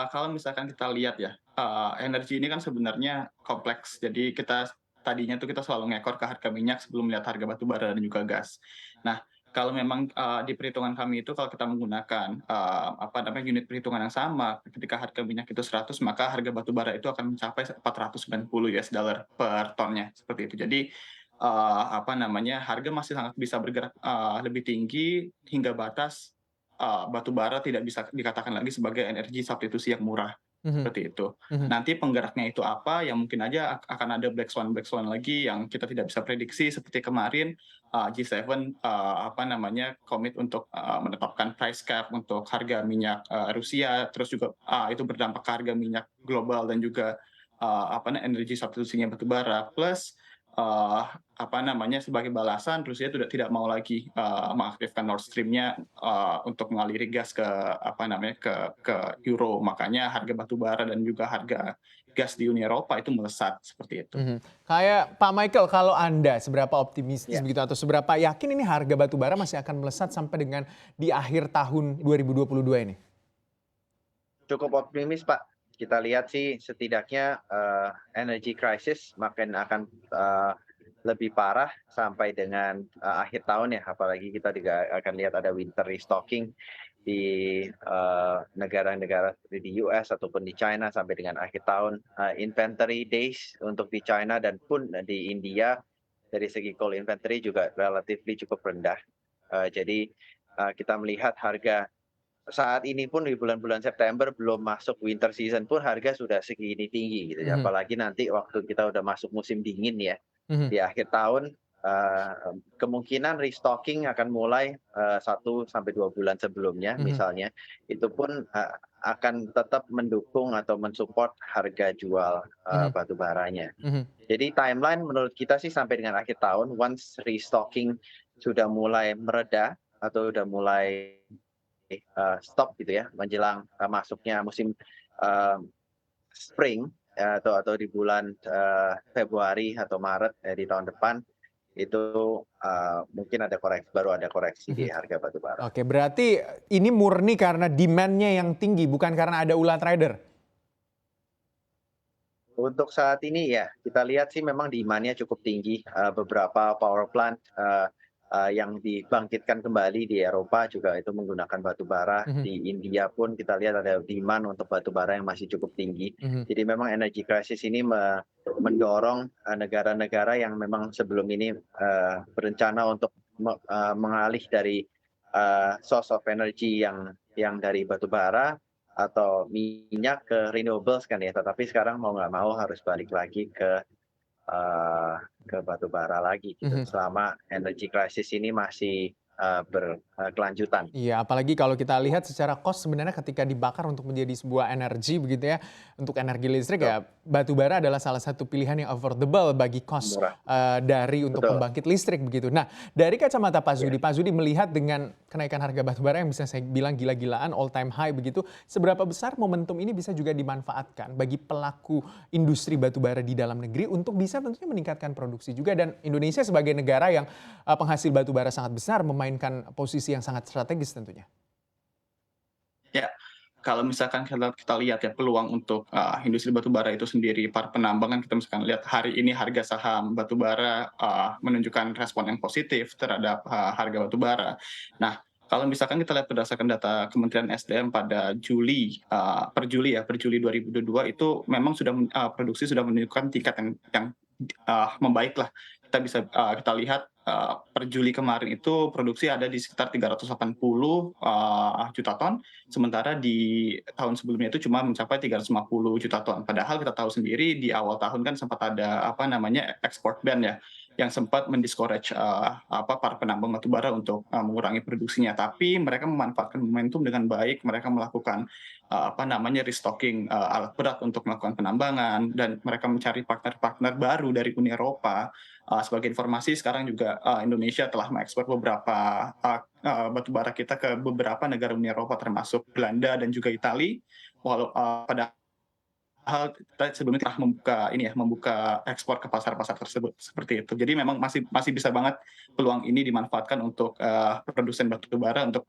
Kalau misalkan kita lihat ya, energi ini kan sebenarnya kompleks. Jadi kita tadinya tuh kita selalu ngekor ke harga minyak sebelum melihat harga batu bara dan juga gas. Nah, kalau memang, di perhitungan kami itu kalau kita menggunakan, apa namanya, unit perhitungan yang sama, ketika harga minyak itu 100 maka harga batu bara itu akan mencapai $490 per tonnya, seperti itu. Jadi, apa namanya, harga masih sangat bisa bergerak, lebih tinggi hingga batas batu bara tidak bisa dikatakan lagi sebagai energi substitusi yang murah, Mhm, seperti itu. mhm. Nanti penggeraknya itu apa, ya mungkin aja akan ada black swan lagi yang kita tidak bisa prediksi seperti kemarin, G7, apa namanya, komit untuk, menetapkan price cap untuk harga minyak, Rusia, terus juga, itu berdampak ke harga minyak global dan juga, apa energi substitusinya batu bara, plus, eee, apa namanya, sebagai balasan Rusia tidak mau lagi, mengaktifkan Nord Stream-nya, untuk mengaliri gas ke apa namanya, ke Euro. Makanya harga batu bara dan juga harga gas di Uni Eropa itu melesat, seperti itu. Mhm. Kayak Pak Michael, kalau Anda seberapa optimistis Ya. begitu atau seberapa yakin ini harga batu bara masih akan melesat sampai dengan di akhir tahun 2022 ini? Cukup optimis, Pak. Kita lihat sih setidaknya, energy crisis makin akan, lebih parah sampai dengan, akhir tahun ya, apalagi kita juga akan lihat ada winter restocking di, negara-negara seperti di US ataupun di China sampai dengan akhir tahun. Inventory days untuk di China dan pun di India dari segi coal inventory juga relatively cukup rendah. Jadi, kita melihat harga saat ini pun di bulan-bulan September belum masuk winter season pun harga sudah segini tinggi gitu ya, Mhm, apalagi nanti waktu kita udah masuk musim dingin ya, mhm, di akhir tahun, kemungkinan restocking akan mulai, 1 sampai 2 bulan sebelumnya mhm, misalnya, itu pun, akan tetap mendukung atau mensupport harga jual, mhm, batu baranya. mhm, Jadi timeline menurut kita sih sampai dengan akhir tahun once restocking sudah mulai mereda atau udah mulai stop gitu ya, menjelang, masuknya musim, eee, spring, atau di bulan, Februari atau Maret, di tahun depan, itu, mungkin baru ada koreksi di mhm. harga batu bara. Oke, berarti ini murni karena demand-nya yang tinggi, bukan karena ada ulah trader? Untuk saat ini ya, kita lihat sih memang demand-nya cukup tinggi, beberapa power plant, yang dibangkitkan kembali di Eropa juga itu menggunakan batu bara. Mhm, Di India pun kita lihat ada demand untuk batu bara yang masih cukup tinggi. mhm, Jadi memang energy crisis ini mendorong, negara-negara yang memang sebelum ini, berencana untuk mengalih dari, source of energy yang dari batu bara atau minyak ke renewables kan ya, tetapi sekarang mau nggak mau harus balik lagi eee, ke batu bara lagi gitu, mhm. selama energy crisis ini masih, berkelanjutan. Iya, apalagi kalau kita lihat secara cost sebenarnya ketika dibakar untuk menjadi sebuah energi begitu ya, untuk energi listrik Betul, ya batu bara adalah salah satu pilihan yang affordable bagi cost, murah, dari untuk betul, pembangkit listrik begitu. Nah, dari kacamata ya. Pak Zudi melihat dengan kenaikan harga batu bara yang bisa saya bilang gila-gilaan all time high begitu, seberapa besar momentum ini bisa juga dimanfaatkan bagi pelaku industri batu bara di dalam negeri untuk bisa tentunya meningkatkan produksi juga dan Indonesia sebagai negara yang, penghasil batu bara sangat besar memainkan posisi yang sangat strategis tentunya. Ya, kalau misalkan kita lihat ya peluang untuk, industri batu bara itu sendiri, para penambang kan kita misalkan lihat hari ini harga saham batu bara, menunjukkan respon yang positif terhadap, harga batu bara. Nah, kalau misalkan kita lihat berdasarkan data Kementerian SDM pada per Juli 2022 itu memang produksi sudah menunjukkan tingkat yang, membaik lah. Kita lihat, per Juli kemarin itu produksi ada di sekitar 380, juta ton. Sementara di tahun sebelumnya itu cuma mencapai 350 juta ton. Padahal kita tahu sendiri di awal tahun kan sempat ada apa namanya export ban ya, yang sempat mendiscourage para penambang batubara untuk mengurangi produksinya. Tapi mereka memanfaatkan momentum dengan baik. Mereka melakukan apa namanya restocking alat berat untuk melakukan penambangan dan mereka mencari partner-partner baru dari Uni Eropa. Sebagai informasi sekarang juga Indonesia telah mengekspor beberapa batu bara kita ke beberapa negara Uni Eropa termasuk Belanda dan juga Italia. Pada padahal kita sebelumnya telah membuka ekspor ke pasar-pasar tersebut, seperti itu. Jadi memang masih masih bisa banget peluang ini dimanfaatkan untuk, produsen batu bara untuk,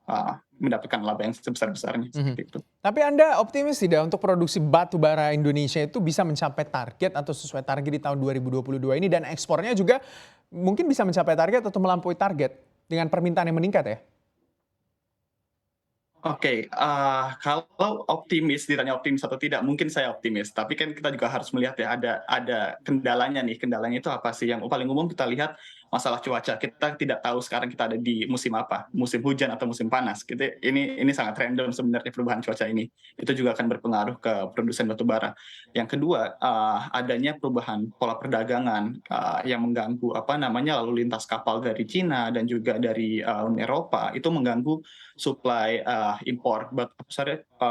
mendapatkan laba yang sebesar-besarnya, Mhm. seperti itu. Tapi Anda optimis tidak untuk produksi batu bara Indonesia itu bisa mencapai target atau sesuai target di tahun 2022 ini dan ekspornya juga mungkin bisa mencapai target atau melampaui target dengan permintaan yang meningkat ya? Oke, kalau ditanya optimis atau tidak, mungkin saya optimis. Tapi kan kita juga harus melihat ya, ada kendalanya nih. Kendalanya itu apa sih? Yang paling umum kita lihat masalah cuaca. Kita tidak tahu sekarang kita ada di musim apa, musim hujan atau musim panas. Ini sangat random sebenarnya perubahan cuaca ini. Itu juga akan berpengaruh ke produsen batu bara. Yang kedua, adanya perubahan pola perdagangan yang mengganggu lalu lintas kapal dari Cina dan juga dari Uni Eropa itu mengganggu supply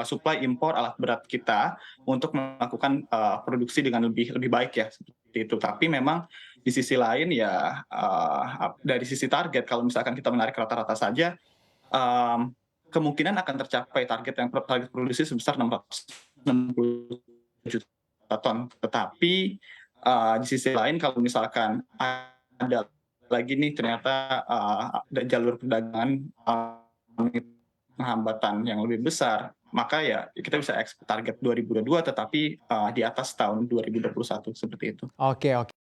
supply impor alat berat kita untuk melakukan produksi dengan lebih lebih baik ya seperti itu. Tapi memang di sisi lain ya dari sisi target kalau misalkan kita menarik rata-rata saja kemungkinan akan tercapai target produksi sebesar 660 juta ton. Tetapi di sisi lain kalau misalkan ada lagi nih ternyata ada jalur perdagangan hambatan yang lebih besar, maka ya kita bisa target 2022 tetapi di atas tahun 2021 seperti itu. Oke, oke.